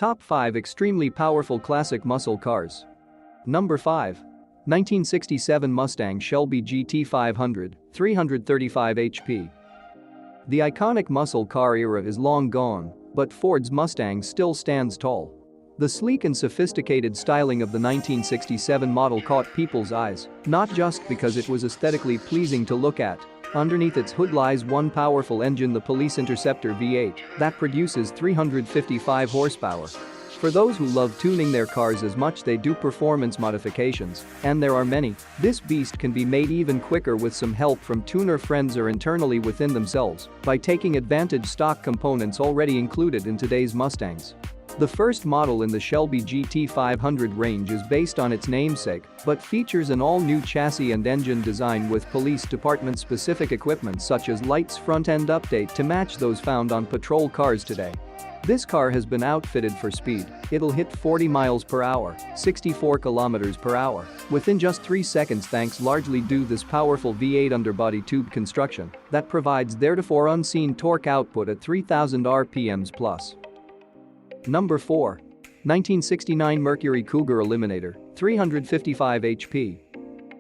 Top 5 Extremely Powerful Classic Muscle Cars. Number 5. 1967 Mustang Shelby GT 500, 335 HP. The iconic muscle car era is long gone, but Ford's Mustang still stands tall. The sleek and sophisticated styling of the 1967 model caught people's eyes, not just because it was aesthetically pleasing to look at. Underneath its hood lies one powerful engine, the Police Interceptor V8, that produces 355 horsepower. For those who love tuning their cars as much they do performance modifications, and there are many, this beast can be made even quicker with some help from tuner friends or internally within themselves by taking advantage stock components already included in today's Mustangs. The first model in the Shelby GT 500 range is based on its namesake, but features an all-new chassis and engine design with police department-specific equipment such as lights front-end update to match those found on patrol cars today. This car has been outfitted for speed. It'll hit 40 miles per hour, 64 kilometers per hour, within just 3 seconds thanks largely due this powerful V8 underbody tube construction that provides theretofore unseen torque output at 3,000 RPMs plus. Number 4. 1969 Mercury Cougar Eliminator, 355 HP.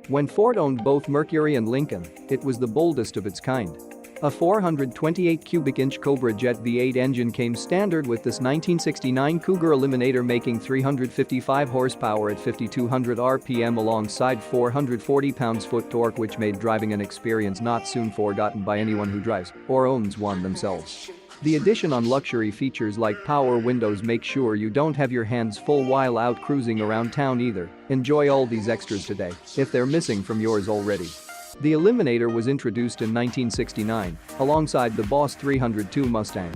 When Ford owned both Mercury and Lincoln, it was the boldest of its kind. A 428 cubic inch Cobra Jet V8 engine came standard with this 1969 Cougar Eliminator, making 355 horsepower at 5,200 RPM alongside 440 pounds-foot torque, which made driving an experience not soon forgotten by anyone who drives or owns one themselves. The addition on luxury features like power windows make sure you don't have your hands full while out cruising around town either. Enjoy all these extras today, if they're missing from yours already. The Eliminator was introduced in 1969, alongside the Boss 302 Mustang.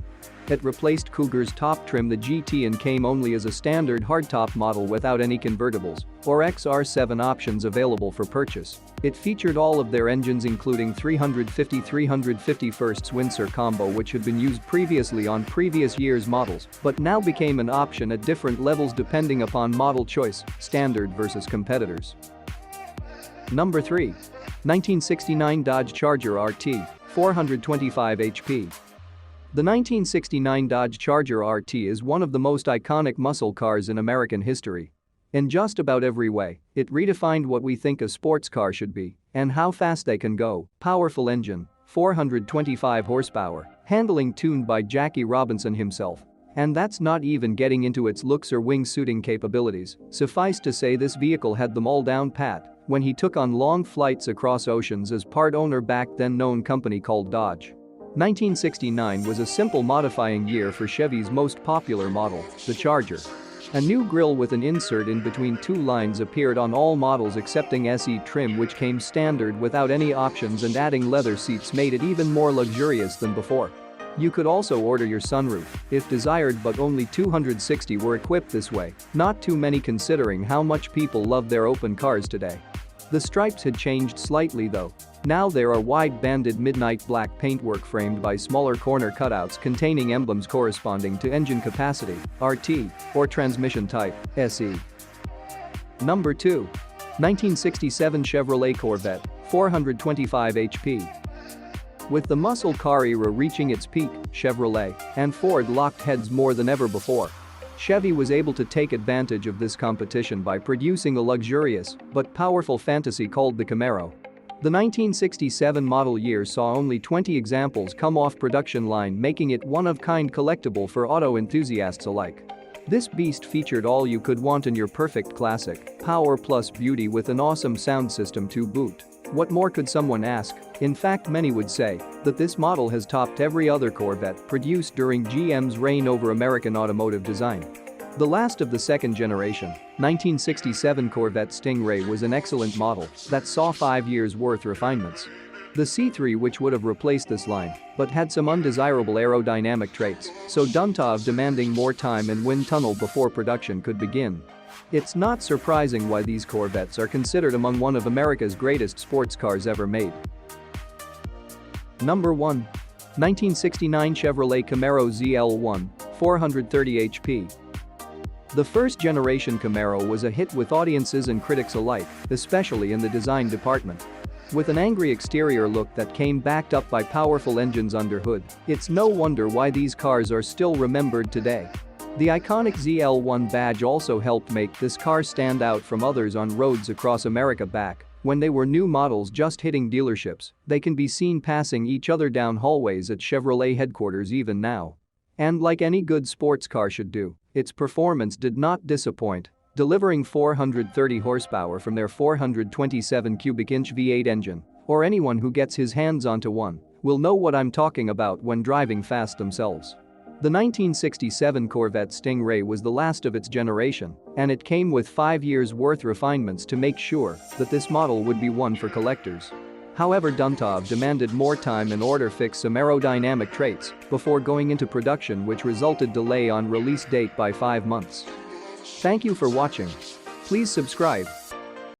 It replaced Cougar's top trim, the GT, and came only as a standard hardtop model without any convertibles or XR7 options available for purchase. It featured all of their engines including 350 firsts Windsor combo, which had been used previously on previous year's models but now became an option at different levels depending upon model choice, standard versus competitors. Number 3. 1969 Dodge Charger RT, 425 HP. The 1969 Dodge Charger RT is one of the most iconic muscle cars in American history. In just about every way, it redefined what we think a sports car should be and how fast they can go. Powerful engine, 425 horsepower, handling tuned by Jackie Robinson himself. And that's not even getting into its looks or wing-suiting capabilities. Suffice to say, this vehicle had them all down pat when he took on long flights across oceans as part owner back then known company called Dodge. 1969 was a simple modifying year for Chevy's most popular model, the Charger. A new grille with an insert in between two lines appeared on all models excepting SE trim, which came standard without any options, and adding leather seats made it even more luxurious than before. You could also order your sunroof if desired, but only 260 were equipped this way, not too many considering how much people love their open cars today. The stripes had changed slightly though. Now there are wide-banded midnight black paintwork framed by smaller corner cutouts containing emblems corresponding to engine capacity, RT, or transmission type, SE. Number 2. 1967 Chevrolet Corvette, 425 HP. With the muscle car era reaching its peak, Chevrolet and Ford locked heads more than ever before. Chevy was able to take advantage of this competition by producing a luxurious but powerful fantasy called the Camaro. The 1967 model year saw only 20 examples come off production line, making it one-of-kind collectible for auto enthusiasts alike. This beast featured all you could want in your perfect classic, power plus beauty with an awesome sound system to boot. What more could someone ask? In fact, many would say that this model has topped every other Corvette produced during GM's reign over American automotive design. The last of the second generation, 1967 Corvette Stingray, was an excellent model that saw 5 years' worth refinements. The C3, which would have replaced this line, but had some undesirable aerodynamic traits, so Duntov demanding more time and wind tunnel before production could begin. It's not surprising why these Corvettes are considered among one of America's greatest sports cars ever made. Number 1. 1969 Chevrolet Camaro ZL1, 430 HP. The first-generation Camaro was a hit with audiences and critics alike, especially in the design department. With an angry exterior look that came backed up by powerful engines under hood, it's no wonder why these cars are still remembered today. The iconic ZL1 badge also helped make this car stand out from others on roads across America back when they were new models just hitting dealerships. They can be seen passing each other down hallways at Chevrolet headquarters even now. And like any good sports car should do, its performance did not disappoint, delivering 430 horsepower from their 427 cubic inch V8 engine, or anyone who gets his hands onto one will know what I'm talking about when driving fast themselves. The 1967 Corvette Stingray was the last of its generation, and it came with 5 years' worth refinements to make sure that this model would be one for collectors. However, Duntov demanded more time in order to fix some aerodynamic traits before going into production, which resulted delay on release date by 5 months. Thank you for watching. Please subscribe.